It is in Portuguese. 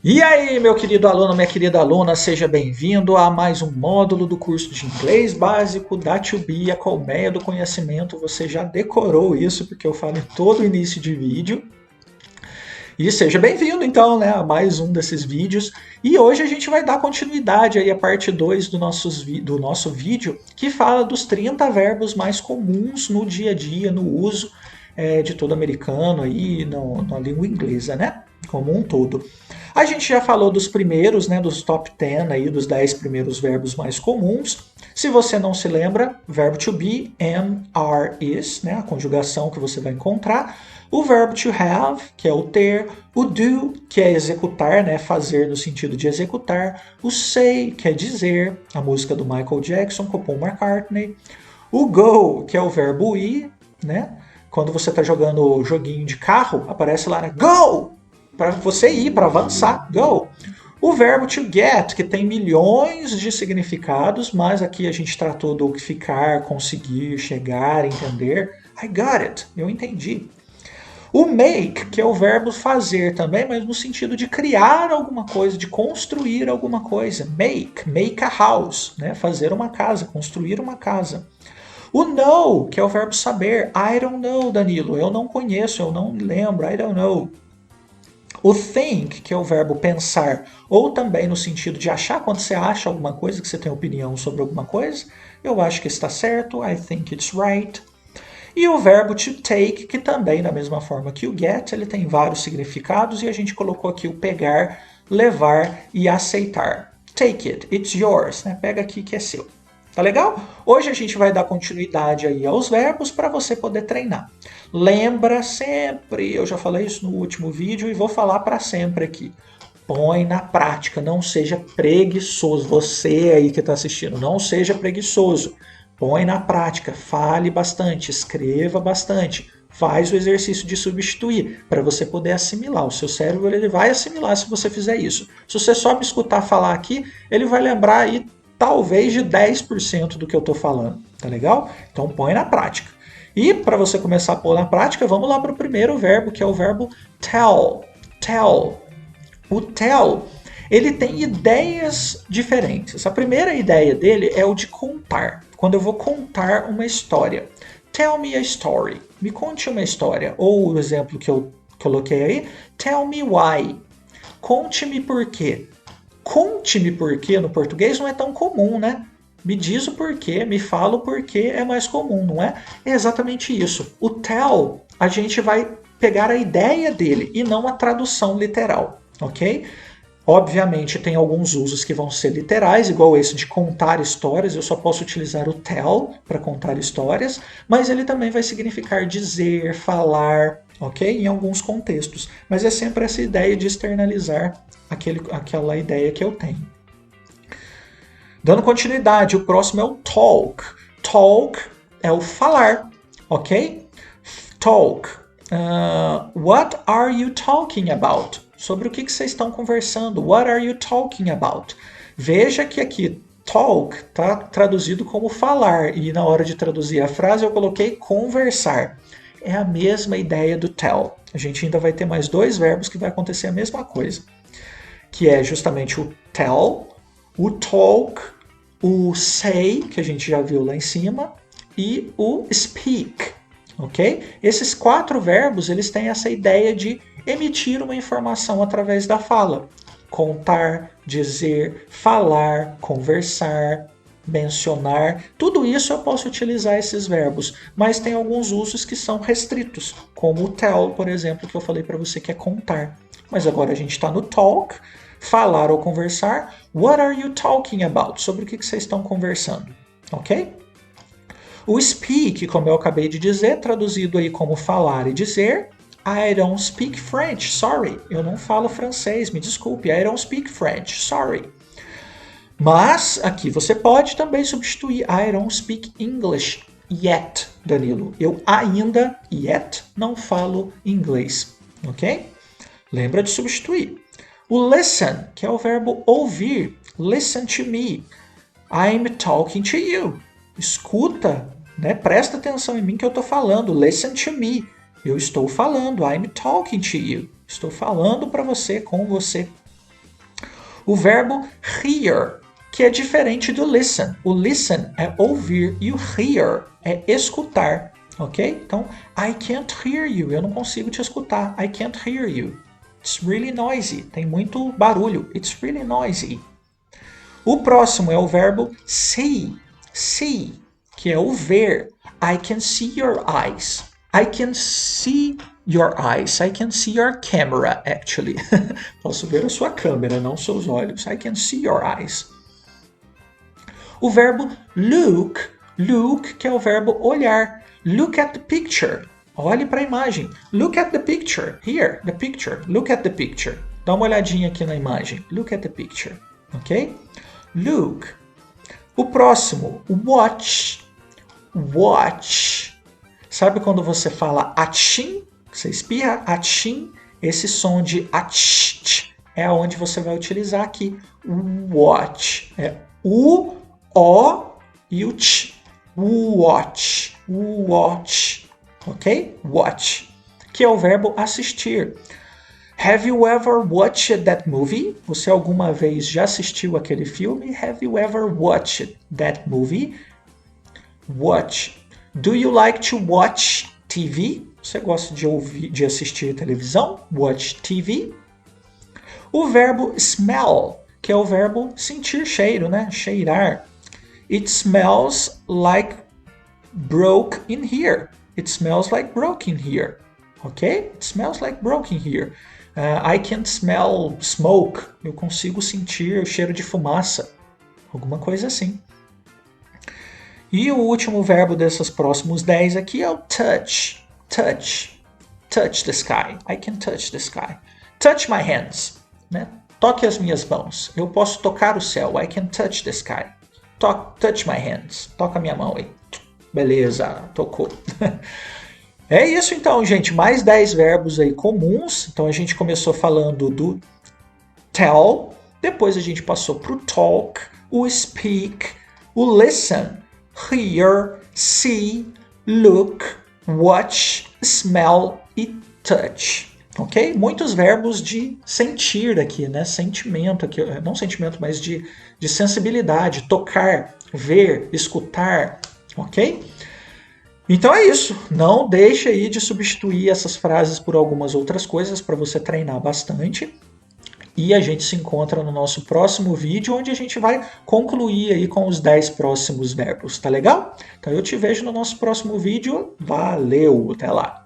E aí, meu querido aluno, minha querida aluna, seja bem-vindo a mais um módulo do curso de inglês básico da 2B, a colmeia do conhecimento. Você já decorou isso, porque eu falo em todo início de vídeo. E seja bem-vindo, então, né, a mais um desses vídeos. E hoje a gente vai dar continuidade aí à parte 2 do nosso vídeo, que fala dos 30 verbos mais comuns no dia a dia, no uso de todo americano aí, na língua inglesa, né, como um todo. A gente já falou dos primeiros, né, dos top 10 aí, dos 10 primeiros verbos mais comuns. Se você não se lembra, verbo to be, am, are, is, né, a conjugação que você vai encontrar. O verbo to have, que é o ter. O do, que é executar, né, fazer no sentido de executar. O say, que é dizer, a música do Michael Jackson com Paul McCartney. O go, que é o verbo ir, né? Quando você está jogando joguinho de carro, aparece lá, né, go! Para você ir, para avançar, go. O verbo to get, que tem milhões de significados, mas aqui a gente tratou do ficar, conseguir, chegar, entender. I got it, eu entendi. O make, que é o verbo fazer também, mas no sentido de criar alguma coisa, de construir alguma coisa. Make a house, né? Fazer uma casa, construir uma casa. O know, que é o verbo saber. I don't know, Danilo, eu não conheço, eu não lembro, I don't know. O think, que é o verbo pensar, ou também no sentido de achar, quando você acha alguma coisa, que você tem opinião sobre alguma coisa, eu acho que está certo, I think it's right. E o verbo to take, que também, da mesma forma que o get, ele tem vários significados e a gente colocou aqui o pegar, levar e aceitar. Take it, it's yours, né? Pega aqui que é seu. Tá legal? Hoje a gente vai dar continuidade aí aos verbos para você poder treinar. Lembra sempre, eu já falei isso no último vídeo e vou falar para sempre aqui. Põe na prática, não seja preguiçoso. Você aí que está assistindo, não seja preguiçoso. Põe na prática, fale bastante, escreva bastante, faz o exercício de substituir para você poder assimilar. O seu cérebro ele vai assimilar se você fizer isso. Se você só me escutar falar aqui, ele vai lembrar aí talvez de 10% do que eu estou falando, tá legal? Então põe na prática. E para você começar a pôr na prática, vamos lá para o primeiro verbo, que é o verbo tell. Tell. O tell, ele tem ideias diferentes. A primeira ideia dele é o de contar. Quando eu vou contar uma história. Tell me a story. Me conte uma história. Ou o exemplo que eu coloquei aí. Tell me why. Conte-me por quê. Conte-me por quê no português não é tão comum, né? Me diz o porquê, me fala o porquê é mais comum, não é? É exatamente isso. O tell, a gente vai pegar a ideia dele e não a tradução literal, ok? Obviamente tem alguns usos que vão ser literais, igual esse de contar histórias, eu só posso utilizar o tell para contar histórias, mas ele também vai significar dizer, falar, ok? Em alguns contextos. Mas é sempre essa ideia de externalizar aquela ideia que eu tenho. Dando continuidade, o próximo é o talk. Talk é o falar, ok? Talk. What are you talking about? Sobre o que vocês estão conversando? What are you talking about? Veja que aqui talk está traduzido como falar e na hora de traduzir a frase eu coloquei conversar. É a mesma ideia do tell. A gente ainda vai ter mais dois verbos que vai acontecer a mesma coisa, que é justamente o tell, o talk, o say, que a gente já viu lá em cima, e o speak, ok? Esses quatro verbos, eles têm essa ideia de emitir uma informação através da fala. Contar, dizer, falar, conversar, mencionar, tudo isso eu posso utilizar esses verbos, mas tem alguns usos que são restritos, como o tell, por exemplo, que eu falei para você que é contar. Mas agora a gente está no talk, falar ou conversar. What are you talking about? Sobre o que vocês estão conversando, ok? O speak, como eu acabei de dizer, traduzido aí como falar e dizer. I don't speak French, sorry. Eu não falo francês, me desculpe. I don't speak French, sorry. Mas aqui você pode também substituir I don't speak English yet, Danilo. Eu ainda, yet, não falo inglês, ok? Lembra de substituir. O listen, que é o verbo ouvir. Listen to me. I'm talking to you. Escuta, né? Presta atenção em mim que eu estou falando. Listen to me. Eu estou falando. I'm talking to you. Estou falando para você, com você. O verbo hear, que é diferente do listen. O listen é ouvir e o hear é escutar, ok? Então, I can't hear you. Eu não consigo te escutar. I can't hear you. It's really noisy. Tem muito barulho. It's really noisy. O próximo é o verbo see. See, que é o ver. I can see your eyes. I can see your eyes. I can see your camera, actually. Posso ver a sua câmera, não seus olhos. I can see your eyes. O verbo look. Look, que é o verbo olhar. Look at the picture. Olhe para a imagem. Look at the picture. Here, the picture. Look at the picture. Dá uma olhadinha aqui na imagem. Look at the picture. Ok? Look. O próximo, watch. Watch. Sabe quando você fala atchim? Você espirra atchim? Esse som de atch é onde você vai utilizar aqui. Watch. É o, e o ch. Watch. Watch. Ok? Watch. Que é o verbo assistir. Have you ever watched that movie? Você alguma vez já assistiu aquele filme? Have you ever watched that movie? Watch. Do you like to watch TV? Você gosta de assistir televisão? Watch TV. O verbo smell, que é o verbo sentir cheiro, né? Cheirar. It smells like broke in here. It smells like broken here. Ok? It smells like broken here. I can smell smoke. Eu consigo sentir o cheiro de fumaça. Alguma coisa assim. E o último verbo desses próximos 10 aqui é o touch. Touch. Touch the sky. I can touch the sky. Touch my hands. Né? Toque as minhas mãos. Eu posso tocar o céu. I can touch the sky. Touch my hands. Toca a minha mão aí. Beleza, tocou. É isso então, gente. Mais 10 verbos aí comuns. Então a gente começou falando do tell, depois a gente passou para o talk, o speak, o listen, hear, see, look, watch, smell e touch. Ok? Muitos verbos de sentir aqui, né? Sentimento aqui, não sentimento, mas de sensibilidade, tocar, ver, escutar, ok? Então é isso. Não deixe aí de substituir essas frases por algumas outras coisas para você treinar bastante. E a gente se encontra no nosso próximo vídeo, onde a gente vai concluir aí com os 10 próximos verbos, tá legal? Então eu te vejo no nosso próximo vídeo. Valeu, até lá!